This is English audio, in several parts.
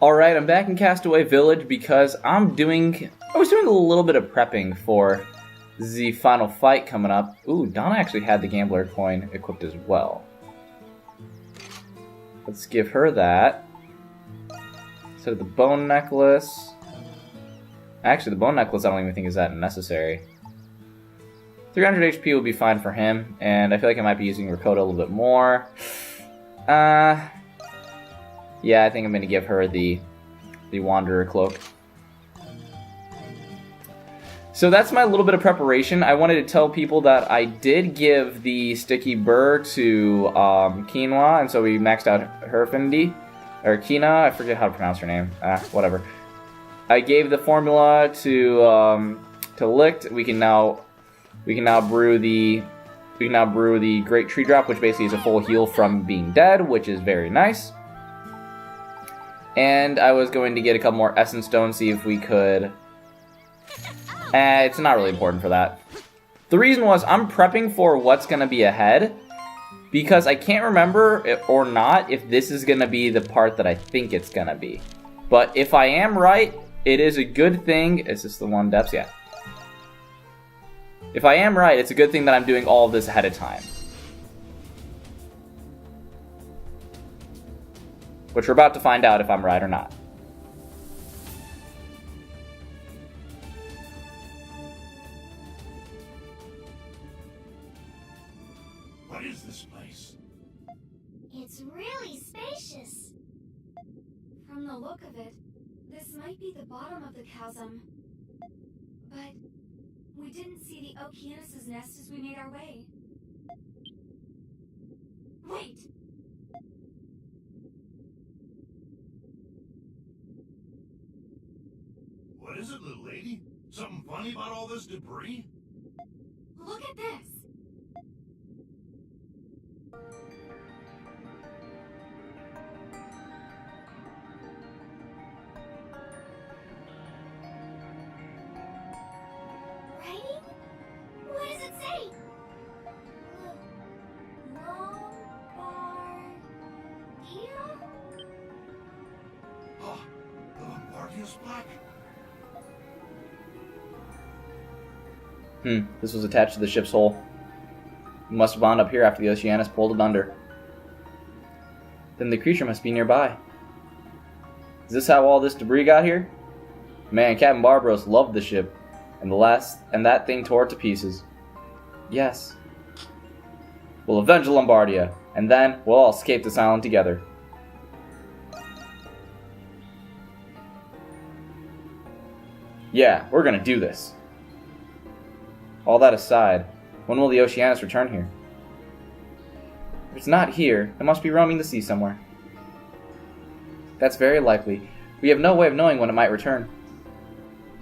Alright, I'm back in Castaway Village because I was doing a little bit of prepping for the final fight coming up. Ooh, Donna actually had the Gambler coin equipped as well. Let's give her that. Instead of the bone necklace. Actually, the bone necklace I don't even think is that necessary. 300 HP will be fine for him, and I feel like I might be using Rakota a little bit more. Yeah, I think I'm going to give her the Wanderer Cloak. So that's my little bit of preparation. I wanted to tell people that I did give the Sticky Burr to Quinoa, and so we maxed out her affinity. Or Kina, I forget how to pronounce her name. Whatever. I gave the formula to Licht. We can now brew the Great Tree Drop, which basically is a full heal from being dead, which is very nice. And I was going to get a couple more Essence Stones, see if we could... it's not really important for that. The reason was, I'm prepping for what's going to be ahead, because I can't remember or not if this is going to be the part that I think it's going to be. But if I am right, it is a good thing... Is this the one depths? Yeah. If I am right, it's a good thing that I'm doing all of this ahead of time. Which we're about to find out if I'm right or not. What is this place? It's really spacious. From the look of it, this might be the bottom of the chasm. But we didn't see the Oceanus' nest as we made our way. Wait! What is it, little lady? Something funny about all this debris? Look at this! Writing? What does it say? Oh, the Lombardia's plaque. This was attached to the ship's hull. It must have wound up here after the Oceanus pulled it under. Then the creature must be nearby. Is this how all this debris got here? Man, Captain Barbaros loved the ship, and that thing tore it to pieces. Yes. We'll avenge the Lombardia, and then we'll all escape this island together. Yeah, we're gonna do this. All that aside, when will the Oceanus return here? If it's not here, it must be roaming the sea somewhere. That's very likely. We have no way of knowing when it might return.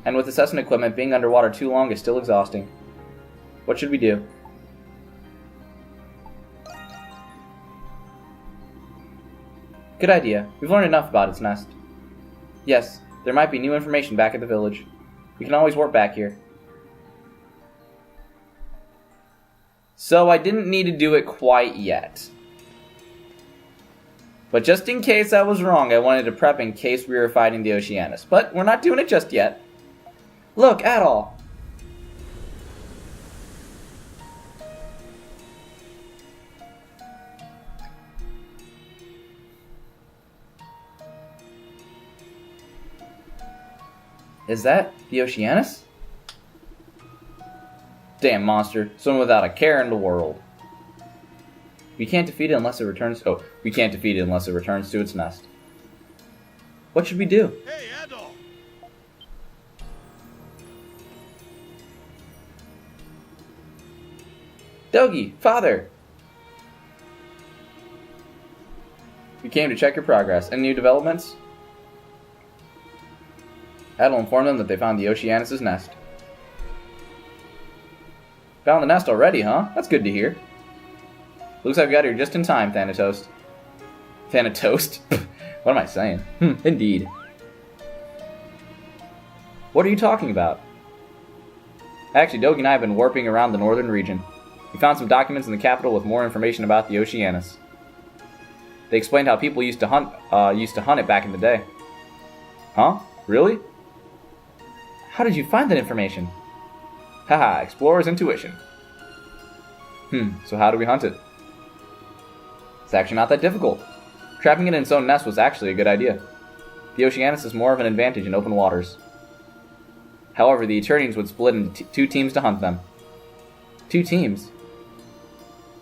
And with assessment equipment, being underwater too long is still exhausting. What should we do? Good idea. We've learned enough about its nest. Yes, there might be new information back at the village. We can always warp back here. So I didn't need to do it quite yet. But just in case I was wrong, I wanted to prep in case we were fighting the Oceanus. But we're not doing it just yet. Look, Adol! Is that the Oceanus? Damn monster. Someone without a care in the world. We can't defeat it unless it returns... Oh, we can't defeat it unless it returns to its nest. What should we do? Hey, Adol! Dogi, father! We came to check your progress. Any new developments? Adol informed them that they found the Oceanus' nest. Found the nest already, huh? That's good to hear. Looks like we got here just in time, Thanatos. Thanatos? What am I saying? Indeed. What are you talking about? Actually, Dogi and I have been warping around the northern region. We found some documents in the capital with more information about the Oceanus. They explained how people used to hunt it back in the day. Huh? Really? How did you find that information? Haha, explorer's intuition. So how do we hunt it? It's actually not that difficult. Trapping it in its own nest was actually a good idea. The Oceanus is more of an advantage in open waters. However, the Eternians would split into two teams to hunt them. 2 teams?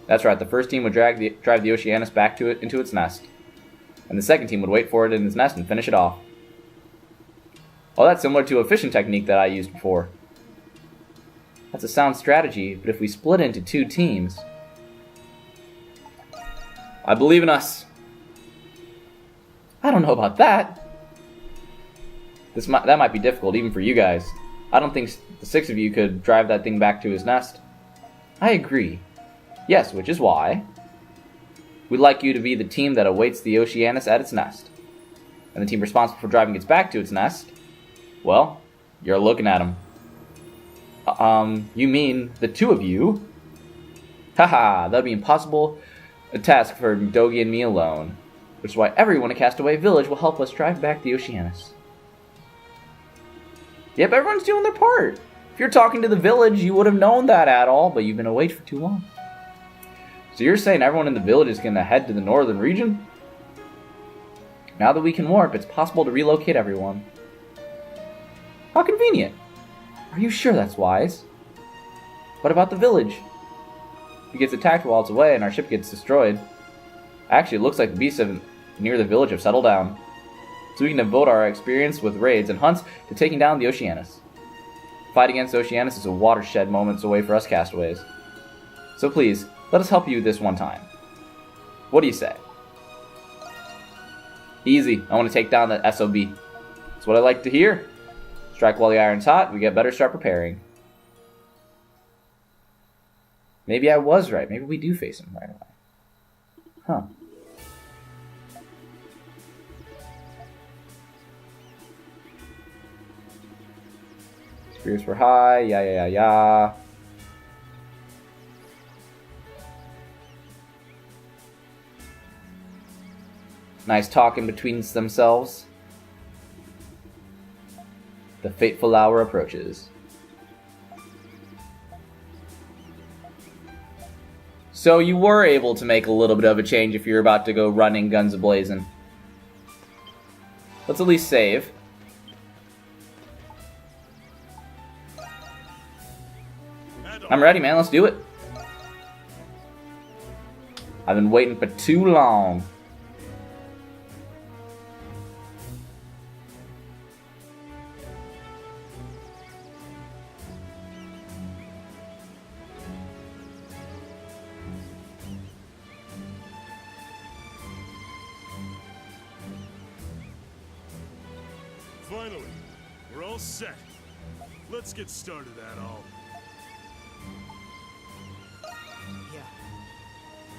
That's right, the first team would drive the Oceanus back into its nest. And the second team would wait for it in its nest and finish it off. Oh, that's similar to a fishing technique that I used before. That's a sound strategy, but if we split into 2 teams... I believe in us. I don't know about that. That might be difficult, even for you guys. I don't think the 6 of you could drive that thing back to his nest. I agree. Yes, which is why we'd like you to be the team that awaits the Oceanus at its nest. And the team responsible for driving it back to its nest, well, you're looking at him. You mean the 2 of you? Haha, that'd be impossible. A task for Dogi and me alone. Which is why everyone at Castaway Village will help us drive back the Oceanus. Yep, everyone's doing their part. If you're talking to the village, you would have known that at all, but you've been away for too long. So you're saying everyone in the village is going to head to the northern region? Now that we can warp, it's possible to relocate everyone. How convenient. Are you sure that's wise? What about the village? If it gets attacked while it's away and our ship gets destroyed. Actually, it looks like the beasts near the village have settled down. So we can devote our experience with raids and hunts to taking down the Oceanus. Fight against Oceanus is a watershed moments away for us castaways. So please, let us help you this one time. What do you say? Easy. I want to take down that SOB. That's what I like to hear. Strike while the iron's hot, we get better start preparing. Maybe I was right. Maybe we do face him right away. Huh. Spirits were high, yeah. Nice talking between themselves. The fateful hour approaches. So you were able to make a little bit of a change if you're about to go running guns a-blazing. Let's at least save. I'm ready, man. Let's do it. I've been waiting for too long. Finally, we're all set. Let's get started, Adol. Yeah.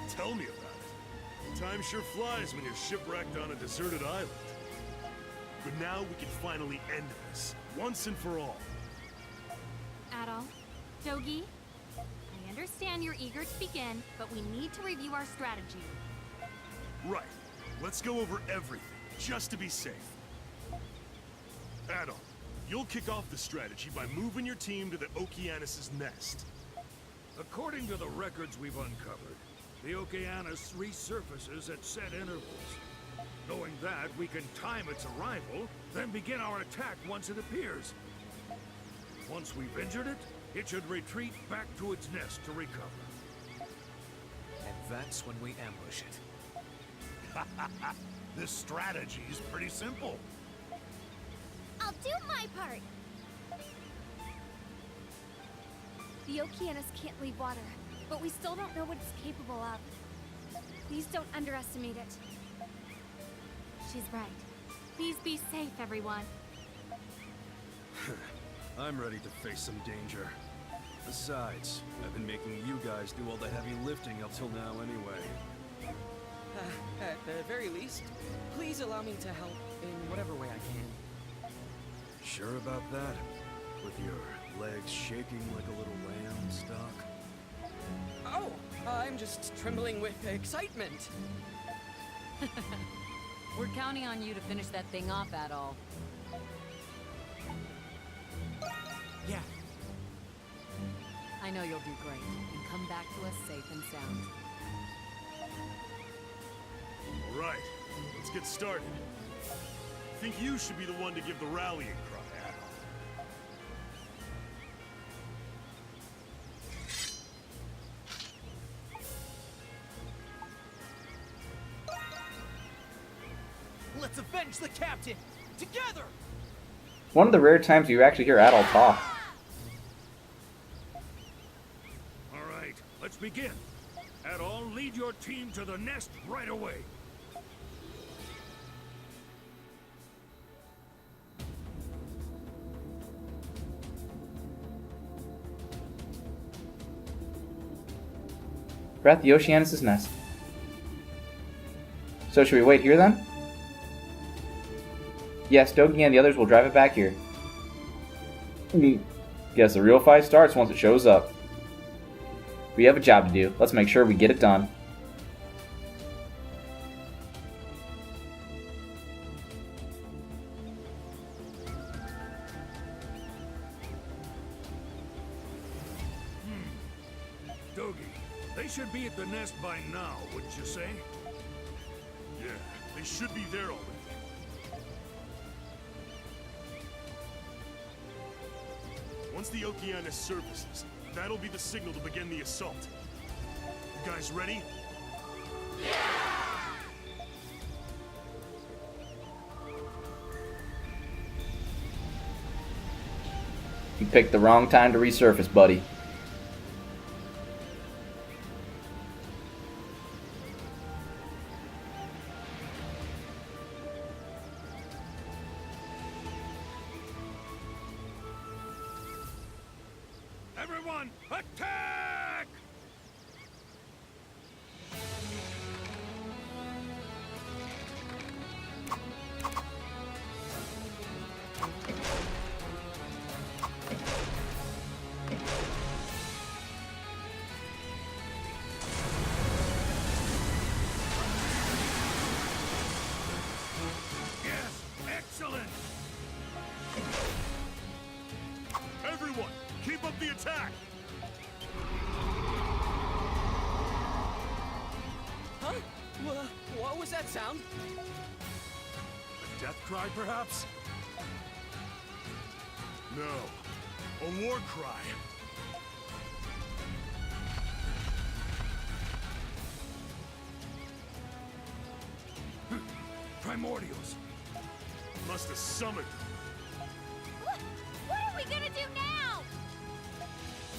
Tell me about it. Time sure flies when you're shipwrecked on a deserted island. But now we can finally end this, once and for all. Adol, Dogi, I understand you're eager to begin, but we need to review our strategy. Right. Let's go over everything, just to be safe. Adol, you'll kick off the strategy by moving your team to the Oceanus' nest. According to the records we've uncovered, the Oceanus resurfaces at set intervals. Knowing that, we can time its arrival, then begin our attack once it appears. Once we've injured it, it should retreat back to its nest to recover. And that's when we ambush it. This strategy's pretty simple. I'll do my part. The Oceanus can't leave water, but we still don't know what it's capable of. Please don't underestimate it. She's right. Please be safe, everyone. I'm ready to face some danger. Besides, I've been making you guys do all the heavy lifting up till now anyway. At the very least, please allow me to help in whatever way I can. Sure about that? With your legs shaking like a little lamb stock? Oh, I'm just trembling with excitement. We're counting on you to finish that thing off, Adol. Yeah. I know you'll do great and come back to us safe and sound. All right, let's get started. I think you should be the one to give the rallying cry, Adol. Let's avenge the captain! Together! One of the rare times you actually hear Adol talk. All right, let's begin. Adol, lead your team to the nest right away. We're at the Oceanus' nest. So should we wait here then? Yes, Dogi and the others will drive it back here. Guess the real fight starts once it shows up. We have a job to do. Let's make sure we get it done. Dogi, they should be at the nest by now, wouldn't you say? Yeah, they should be there already. Once the Oceanus surfaces, that'll be the signal to begin the assault. You guys ready? You picked the wrong time to resurface, buddy. Everyone, attack! Yes, excellent! Everyone, keep up the attack! Huh? What was that sound? A death cry, perhaps? No, a war cry. Primordials. Must have summoned them. What are we gonna do now?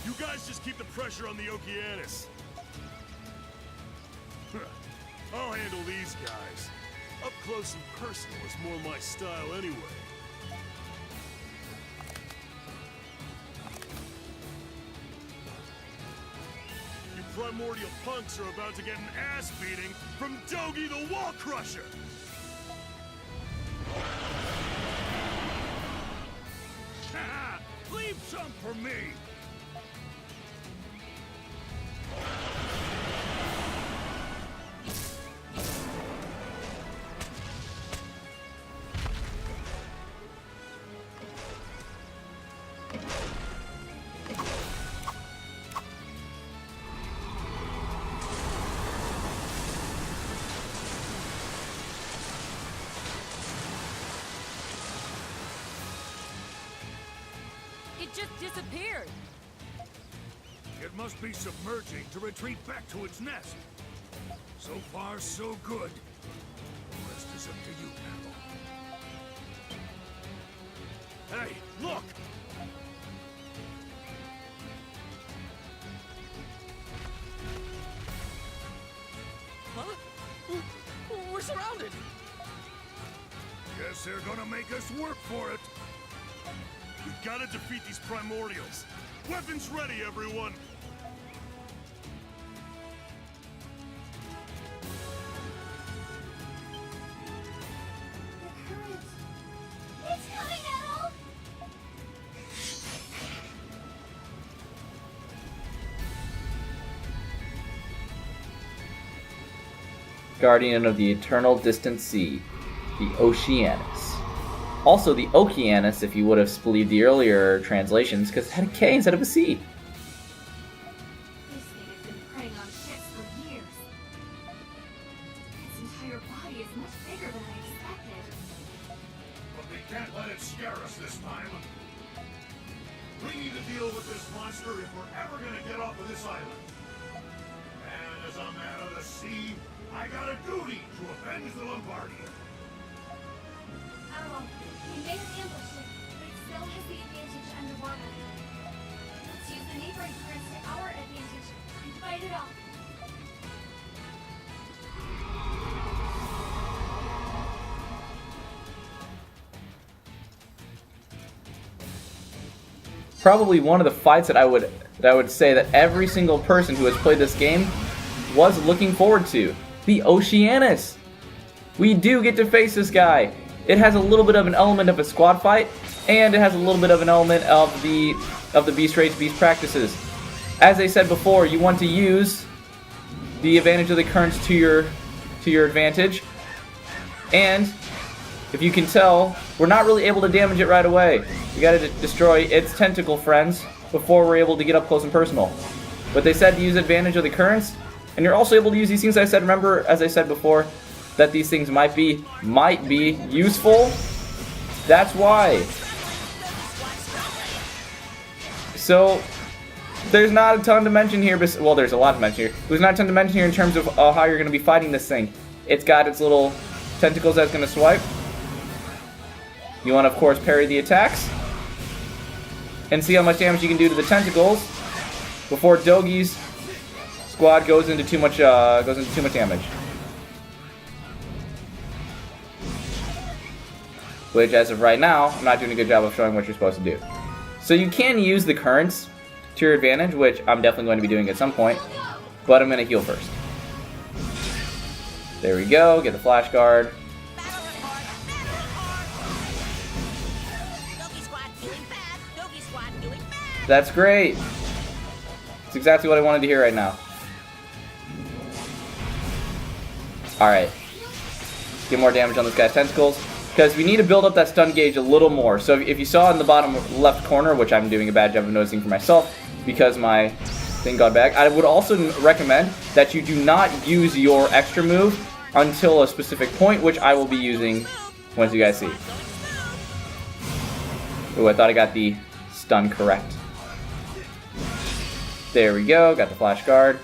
You guys just keep the pressure on the Oceanus. I'll handle these guys. Up close and personal is more my style anyway. You primordial punks are about to get an ass beating from Dogi the Wall Crusher! Haha! Leave some for me! It just disappeared. It must be submerging to retreat back to its nest. So far, so good. The rest is up to you, Adol. Hey, look! Huh? We're surrounded! Guess they're gonna make us work for it. We've got to defeat these primordials. Weapons ready, everyone! The current. It's coming, Adol! Guardian of the eternal distant sea, the Oceanus. Also the Oceanus, if you would have believed the earlier translations, because it had a K instead of a C. This thing has been preying on ships for years. Its entire body is much bigger than I expected. But we can't let it scare us this time. We need to deal with this monster if we're ever gonna get off of this island. And as a man of the sea, I got a duty to avenge the Lombardi. Owl, we may have ambushed it, but it still has the advantage underwater. Let's use the neighboring currents to our advantage and fight it off. Probably one of the fights that I would say that every single person who has played this game was looking forward to. The Oceanus! We do get to face this guy. It has a little bit of an element of a squad fight, and it has a little bit of an element of the Beast Rage Beast practices. As I said before, you want to use the advantage of the currents to your advantage, and if you can tell, we're not really able to damage it right away. We gotta destroy its tentacle friends before we're able to get up close and personal. But they said to use advantage of the currents, and you're also able to use these things. I said, remember, as I said before, that these things might be useful. That's why. So there's not a ton to mention here. Well, there's a lot to mention here. There's not a ton to mention here in terms of how you're going to be fighting this thing. It's got its little tentacles that's going to swipe. You want to, of course, parry the attacks and see how much damage you can do to the tentacles before Dogi's squad goes into too much damage. Which, as of right now, I'm not doing a good job of showing what you're supposed to do. So you can use the currents to your advantage, which I'm definitely going to be doing at some point, but I'm going to heal first. There we go, get the flash guard. That's great. That's exactly what I wanted to hear right now. Alright. Get more damage on this guy's tentacles. Because we need to build up that stun gauge a little more. So if you saw in the bottom left corner, which I'm doing a bad job of noticing for myself because my thing got back, I would also recommend that you do not use your extra move until a specific point, which I will be using once you guys see. Ooh, I thought I got the stun correct. There we go, got the flash guard.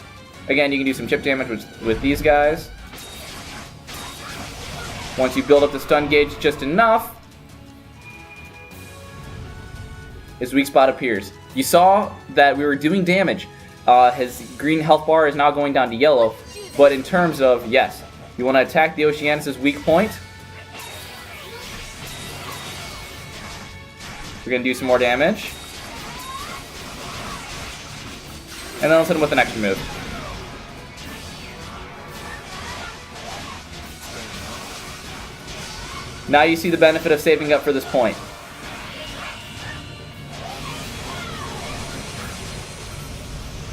Again, you can do some chip damage with these guys. Once you build up the stun gauge just enough, his weak spot appears. You saw that we were doing damage. His green health bar is now going down to yellow. But in terms of, yes, you want to attack the Oceanus' weak point. We're going to do some more damage. And then I'll hit him with an extra move. Now you see the benefit of saving up for this point.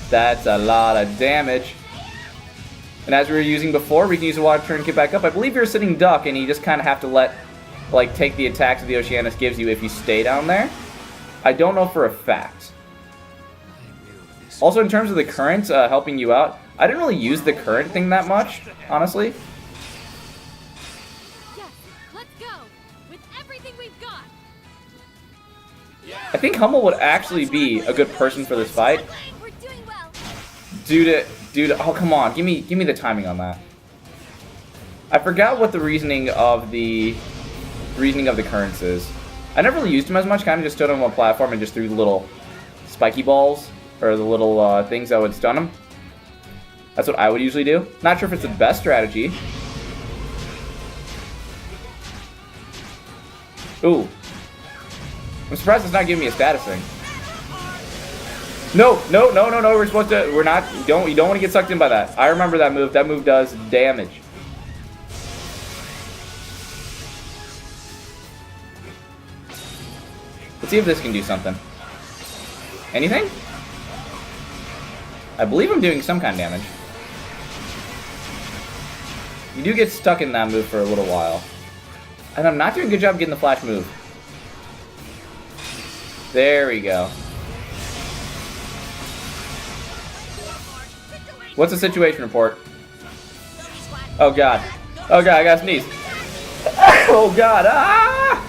That's a lot of damage. And as we were using before, we can use the water turn and get back up. I believe you're a sitting duck, and you just kind of have to take the attacks that the Oceanus gives you if you stay down there. I don't know for a fact. Also, in terms of the current helping you out, I didn't really use the current thing that much, honestly. I think Hummel would actually be a good person for this fight. Due to oh come on, give me the timing on that. I forgot what the reasoning of the currents is. I never really used them as much. Kind of just stood on one platform and just threw the little spiky balls or the little things that would stun them. That's what I would usually do. Not sure if it's the best strategy. Ooh. I'm surprised it's not giving me a status thing. No, we're supposed to, you don't want to get sucked in by that. I remember that move. That move does damage. Let's see if this can do something. Anything? I believe I'm doing some kind of damage. You do get stuck in that move for a little while. And I'm not doing a good job getting the flash move. There we go. What's the situation report? Oh god. Oh god, I gotta sneeze. Oh god, ah!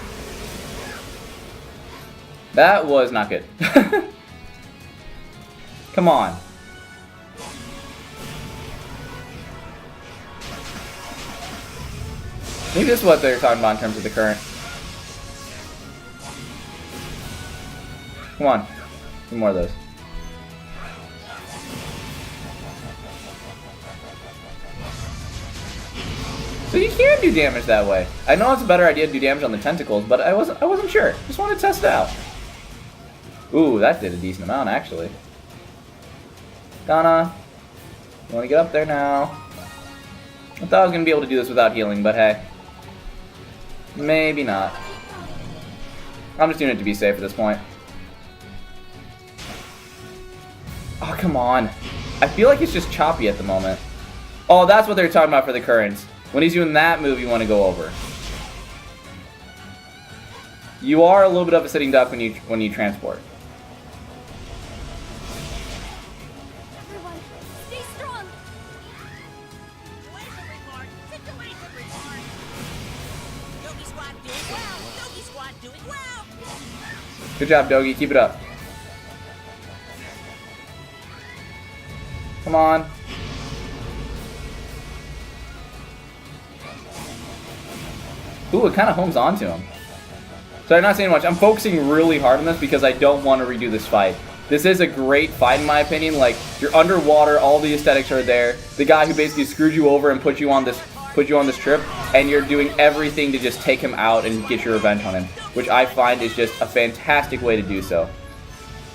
That was not good. Come on. Maybe this is what they're talking about in terms of the current. Come on. Two more of those. So you can do damage that way. I know it's a better idea to do damage on the tentacles, but I wasn't sure. Just wanted to test it out. Ooh, that did a decent amount actually. Donna, you want to get up there now? I thought I was gonna be able to do this without healing, but hey, maybe not. I'm just doing it to be safe at this point. Oh, come on. I feel like it's just choppy at the moment. Oh, that's what they're talking about for the currents. When he's doing that move, you want to go over. You are a little bit of a sitting duck when you transport. Everyone, stay strong. Good job, Dogi. Keep it up. Come on. Ooh, it kind of homes onto him. So I'm not saying much. I'm focusing really hard on this because I don't want to redo this fight. This is a great fight in my opinion. Like, you're underwater, all the aesthetics are there. The guy who basically screwed you over and put you on this trip, and you're doing everything to just take him out and get your revenge on him, which I find is just a fantastic way to do so.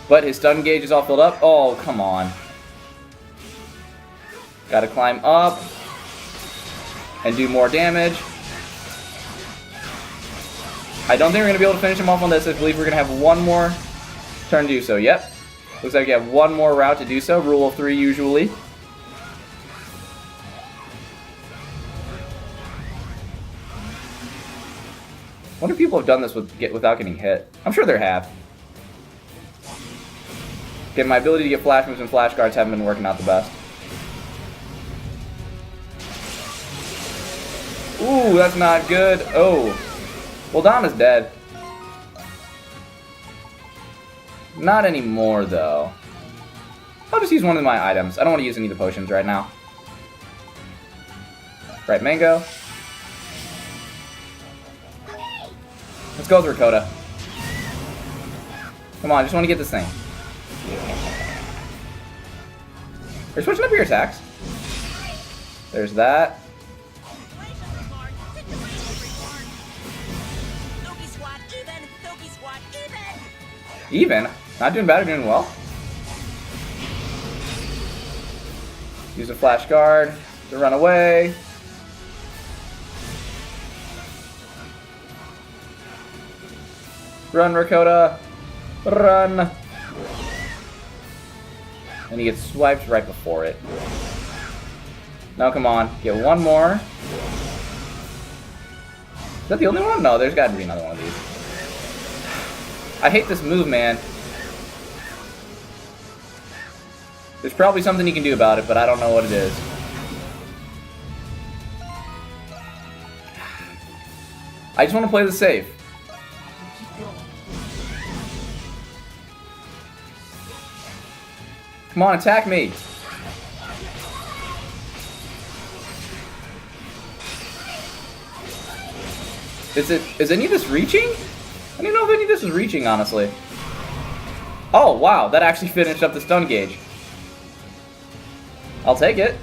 But his stun gauge is all filled up. Oh, come on. Gotta climb up and do more damage. I don't think we're going to be able to finish him off on this. I believe we're going to have one more turn to do so. Yep. Looks like we have one more route to do so. Rule of 3 usually. I wonder if people have done this without getting hit. I'm sure there have. Again, my ability to get flash moves and flash guards haven't been working out the best. Ooh, that's not good. Oh. Well, Donna's dead. Not anymore, though. I'll just use one of my items. I don't want to use any of the potions right now. Right, mango. Let's go with Ricotta. Come on, I just want to get this thing. You're switching up your attacks. There's that. Even? Not doing bad or doing well? Use a flash guard to run away. Run, Ricotta. Run. And he gets swiped right before it. Now, come on. Get one more. Is that the only one? No, there's got to be another one of these. I hate this move, man. There's probably something you can do about it, but I don't know what it is. I just want to play this safe. Come on, attack me. Is any of this reaching? I don't even know if any of this is reaching, honestly. Oh, wow, that actually finished up the stun gauge. I'll take it.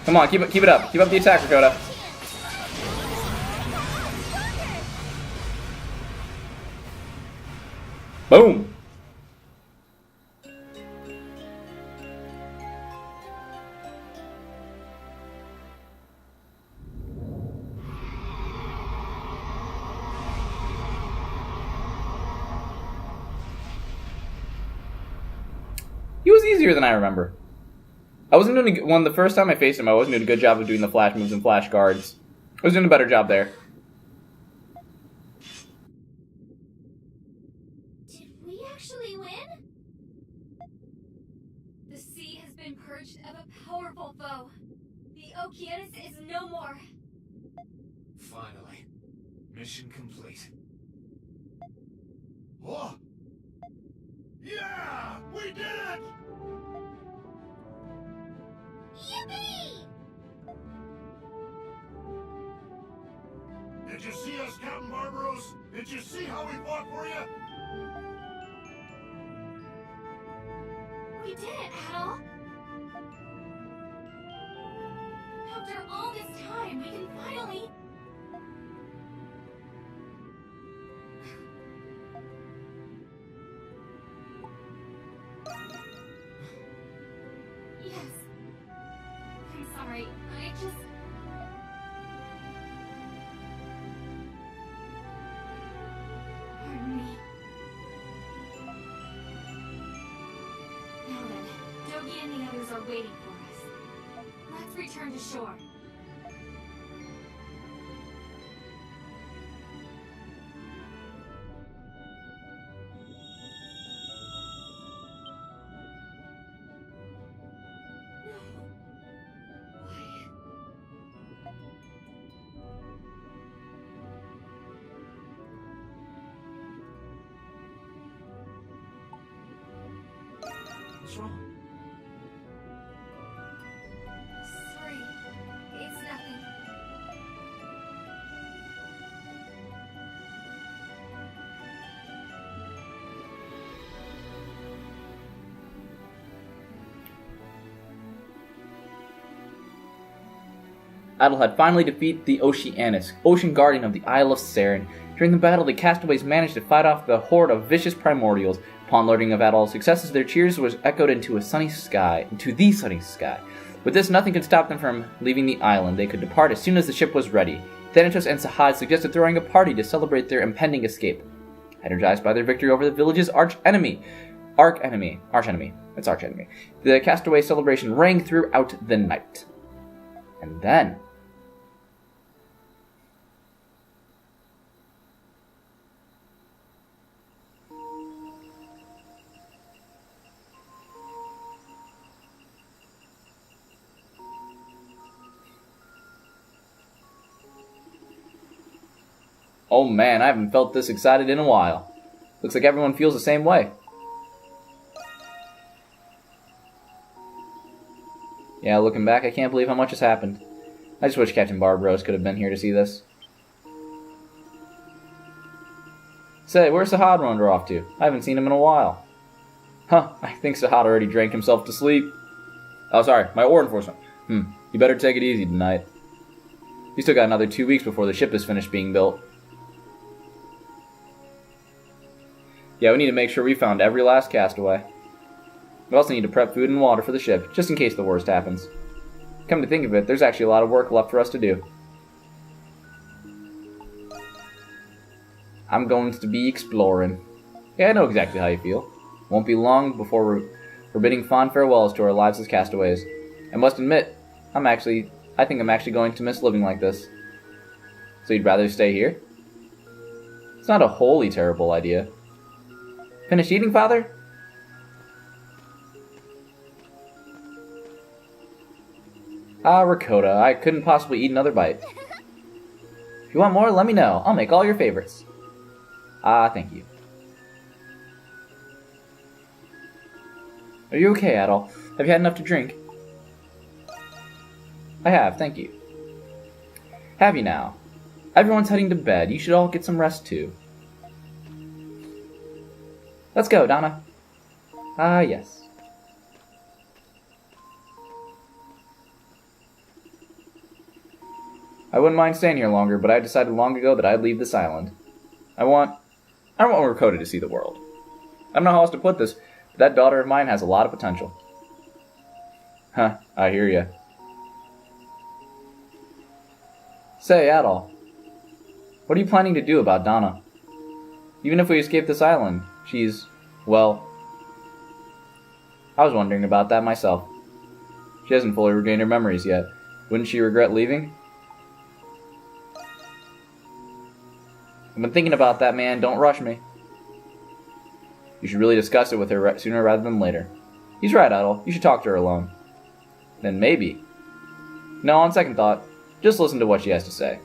Come on, keep it up. Keep up the attack, Ricotta. Boom. He was easier than I remember. I wasn't doing the first time I faced him, I wasn't doing a good job of doing the flash moves and flash guards. I was doing a better job there. Did we actually win? The sea has been purged of a powerful foe. The Oceanus is no more. Finally. Mission complete. Whoa! Yeah! We did it! Yippee! Did you see us, Captain Barbaros? Did you see how we fought for you? We did it, Adol! After all this time, we can finally... Yes. I'm sorry. I just... Pardon me. Now then, Dogi and the others are waiting for us. Let's return to shore. What's wrong? Sorry. It's nothing. Adol had finally defeated the Oceanus, ocean guardian of the Isle of Saren. During the battle, the castaways managed to fight off the horde of vicious primordials. Upon learning of Adol's successes, their cheers was echoed into the sunny sky. With this, nothing could stop them from leaving the island. They could depart as soon as the ship was ready. Thanatos and Sahad suggested throwing a party to celebrate their impending escape. Energized by their victory over the village's archenemy, the castaway celebration rang throughout the night. And then... oh man, I haven't felt this excited in a while. Looks like everyone feels the same way. Yeah, looking back, I can't believe how much has happened. I just wish Captain Barbaros could have been here to see this. Say, where's Sahad wander off to? I haven't seen him in a while. Huh, I think Sahad already drank himself to sleep. Oh, sorry, my ore enforcement. You better take it easy tonight. You still got another 2 weeks before the ship is finished being built. Yeah, we need to make sure we found every last castaway. We also need to prep food and water for the ship, just in case the worst happens. Come to think of it, there's actually a lot of work left for us to do. I'm going to be exploring. Yeah, I know exactly how you feel. Won't be long before we're bidding fond farewells to our lives as castaways. I must admit, I think I'm actually going to miss living like this. So you'd rather stay here? It's not a wholly terrible idea. Finished eating, Father? Ah, ricotta. I couldn't possibly eat another bite. If you want more, let me know. I'll make all your favorites. Ah, thank you. Are you okay, Adol? Have you had enough to drink? I have, thank you. Have you now? Everyone's heading to bed. You should all get some rest, too. Let's go, Donna. Ah, yes. I wouldn't mind staying here longer, but I decided long ago that I'd leave this island. I want Ricotta to see the world. I don't know how else to put this, but that daughter of mine has a lot of potential. Huh, I hear ya. Say, Adol, what are you planning to do about Donna? Even if we escape this island, she's, well, I was wondering about that myself. She hasn't fully regained her memories yet. Wouldn't she regret leaving? I've been thinking about that, man. Don't rush me. You should really discuss it with her sooner rather than later. He's right, Adol. You should talk to her alone. Then maybe. No, on second thought, just listen to what she has to say.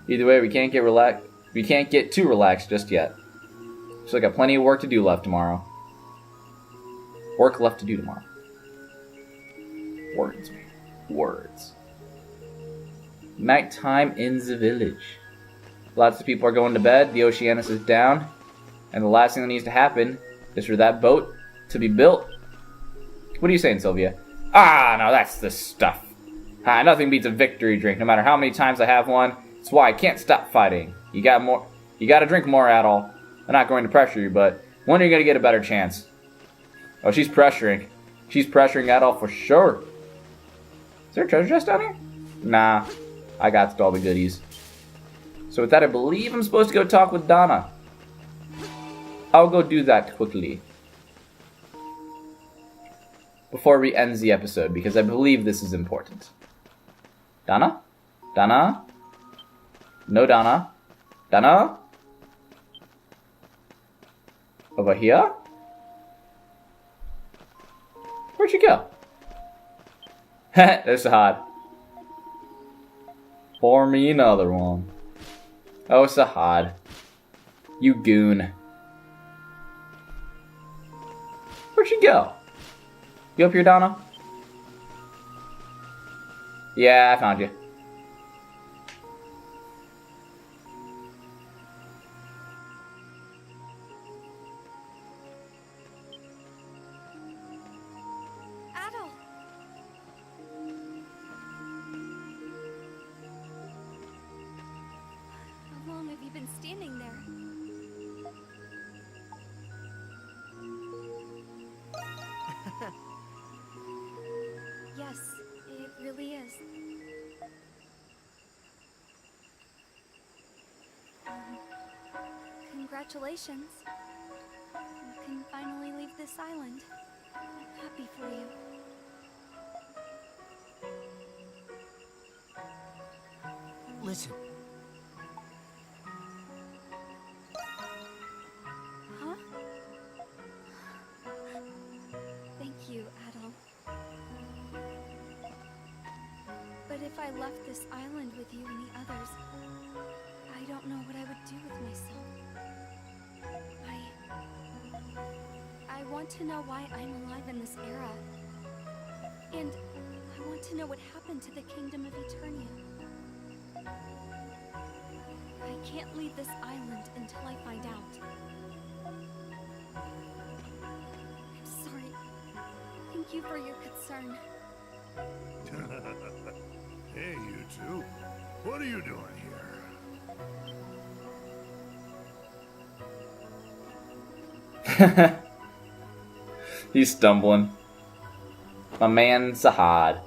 Either way, we can't get too relaxed just yet. She's got plenty of work to do left tomorrow. Work left to do tomorrow. Words, man. Words. Nighttime in the village. Lots of people are going to bed, the Oceanus is down, and the last thing that needs to happen is for that boat to be built. What are you saying, Sylvia? Ah, no, that's the stuff. Nothing beats a victory drink, no matter how many times I have one. That's why I can't stop fighting. You gotta drink more, Adol. I'm not going to pressure you, but when are you gonna get a better chance? Oh, she's pressuring. She's pressuring Adol for sure. Is there a treasure chest down here? Nah, I got all the goodies. So with that, I believe I'm supposed to go talk with Donna. I'll go do that quickly. Before we end the episode, because I believe this is important. Donna? Donna? No Donna. Donna? Over here? Where'd you go? That's hard. Pour me another one. Oh, Sahad. You goon. Where'd you go? You up here, Donna? Yeah, I found you. Adol! How long have you been standing there? Yes, it really is. Congratulations. You can finally leave this island. I'm happy for you. Listen, Huh? Thank you, Adol. But if I left this island with you and the others, I don't know what I would do with myself. I want to know why I'm alive in this era. And I want to know what happened to the Kingdom of Eternia. I can't leave this island until I find out. I'm sorry. Thank you for your concern. Hey, you two. What are you doing here? He's stumbling. My man Sahad.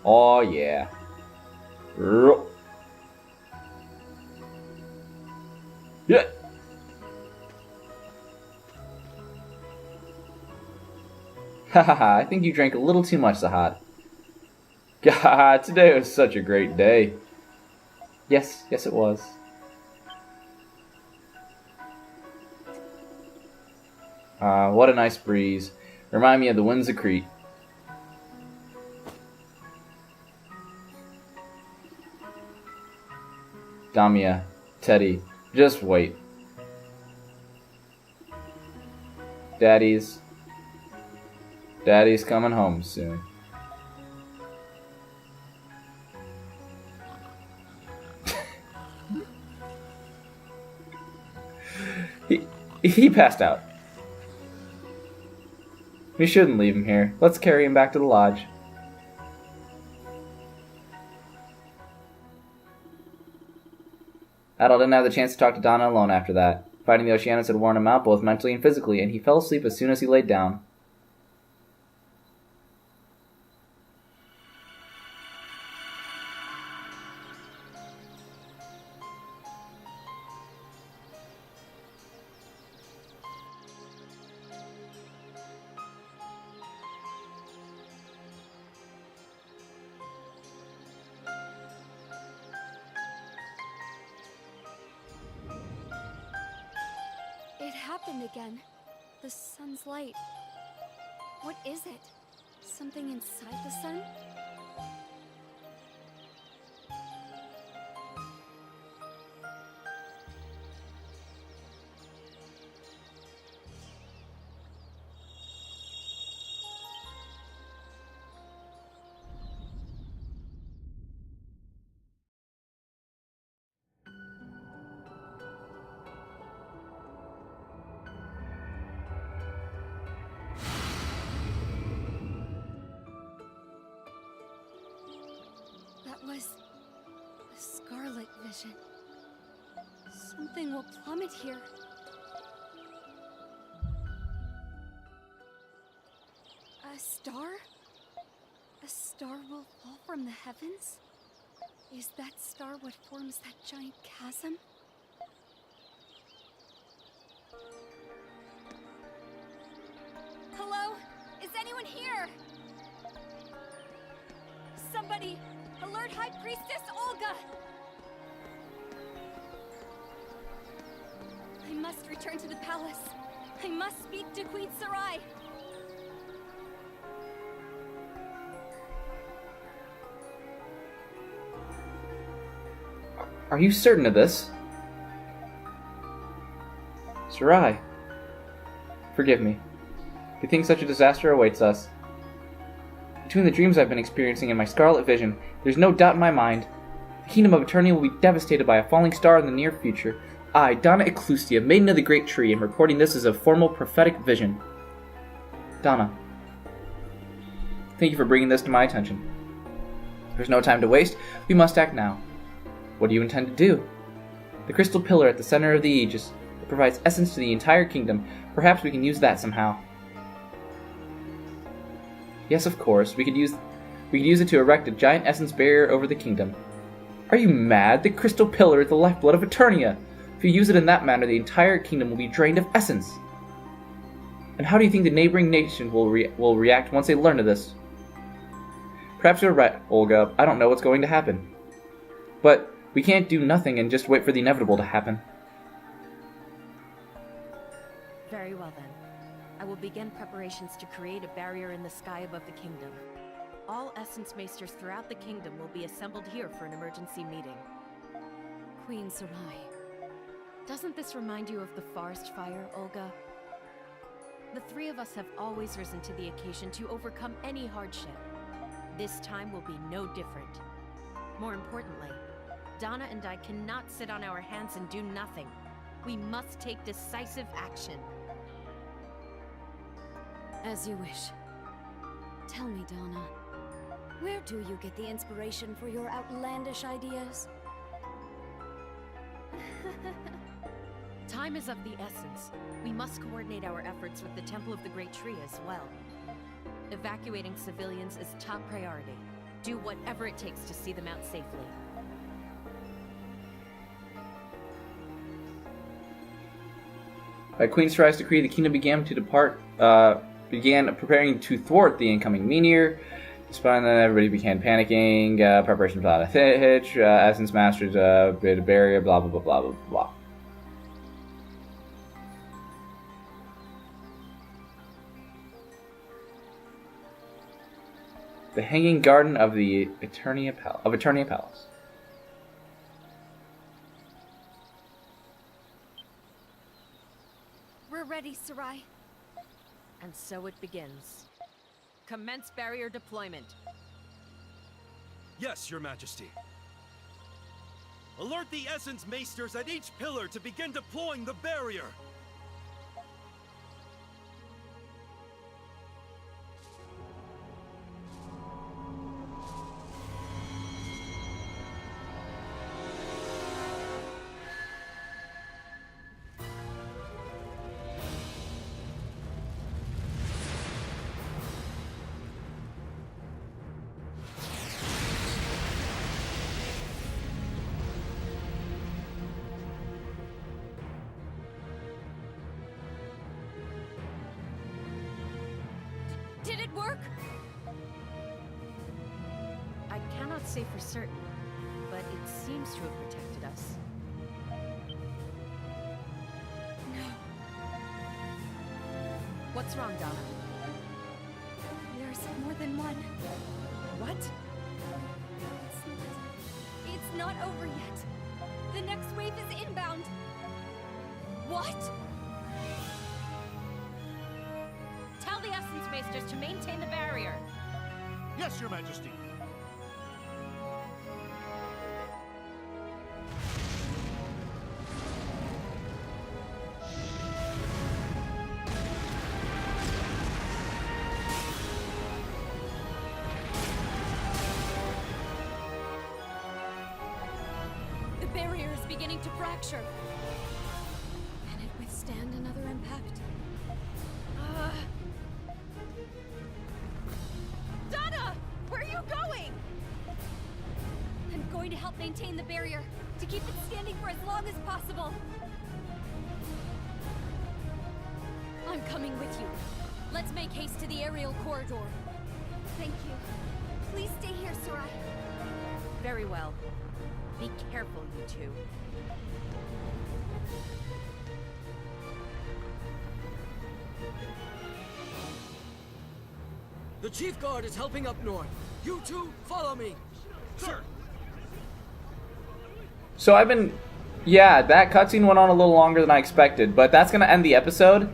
Oh yeah. Yeah. Hahaha, I think you drank a little too much, Sahad. God, today was such a great day. Yes, yes it was. What a nice breeze. Remind me of the winds of Crete. Damia, Teddy, just wait. Daddy's coming home soon. He passed out. We shouldn't leave him here. Let's carry him back to the lodge. Adol didn't have the chance to talk to Donna alone after that. Fighting the Oceanus had worn him out both mentally and physically, and he fell asleep as soon as he laid down. happened again. The sun's light. What is it? Something inside the sun? That was a scarlet vision. Something will plummet here. A star? A star will fall from the heavens? Is that star what forms that giant chasm? Hello? Is anyone here? Somebody! Alert High Priestess Olga! I must return to the palace. I must speak to Queen Sarai. Are you certain of this? Sarai. Forgive me. You think such a disaster awaits us. Between the dreams I've been experiencing and my scarlet vision, there's no doubt in my mind. The kingdom of Eternia will be devastated by a falling star in the near future. I, Donna Eclustia, Maiden of the Great Tree, am reporting this as a formal prophetic vision. Donna, thank you for bringing this to my attention. There's no time to waste. We must act now. What do you intend to do? The crystal pillar at the center of the Aegis. It provides essence to the entire kingdom. Perhaps we can use that somehow. Yes, of course. We could use it to erect a giant essence barrier over the kingdom. Are you mad? The crystal pillar is the lifeblood of Eternia. If you use it in that manner, the entire kingdom will be drained of essence. And how do you think the neighboring nations will react once they learn of this? Perhaps you're right, Olga. I don't know what's going to happen. But we can't do nothing and just wait for the inevitable to happen. Very well then. I will begin preparations to create a barrier in the sky above the kingdom. All Essence Maesters throughout the kingdom will be assembled here for an emergency meeting. Queen Sarai. Doesn't this remind you of the forest fire, Olga? The three of us have always risen to the occasion to overcome any hardship. This time will be no different. More importantly, Donna and I cannot sit on our hands and do nothing. We must take decisive action. As you wish. Tell me, Donna, where do you get the inspiration for your outlandish ideas? Time is of the essence. We must coordinate our efforts with the Temple of the Great Tree as well. Evacuating civilians is top priority. Do whatever it takes to see them out safely. By Queen Sarai's decree, the kingdom began preparing to thwart the incoming meteor. Despite that, everybody began panicking. Preparations without a hitch. Essence Masters bid a barrier. Blah blah blah blah blah blah. The Hanging Garden of the Eternia Palace. We're ready, Sarai. And so it begins. Commence barrier deployment. Yes, Your Majesty. Alert the Essence Maesters at each pillar to begin deploying the barrier. Did it work? I cannot say for certain, but it seems to have protected us. No. What's wrong, Donna? There's more than one. What? It's not over yet. The next wave is inbound. What? Tell the Essence Maesters to maintain the barrier. Yes, Your Majesty. The barrier is beginning to fracture. Can it withstand another impact? Donna! Where are you going? I'm going to help maintain the barrier, to keep it standing for as long as possible. I'm coming with you. Let's make haste to the aerial corridor. Thank you. Please stay here, Sarai. Very well. Be careful, you two. The Chief Guard is helping up north. You two, follow me. Sir! So yeah, that cutscene went on a little longer than I expected, but that's gonna end the episode.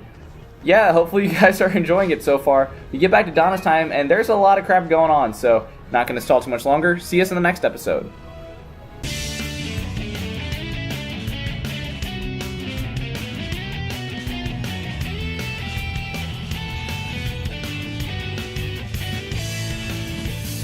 Yeah, hopefully you guys are enjoying it so far. We get back to Donna's time, and there's a lot of crap going on, so not gonna stall too much longer. See us in the next episode.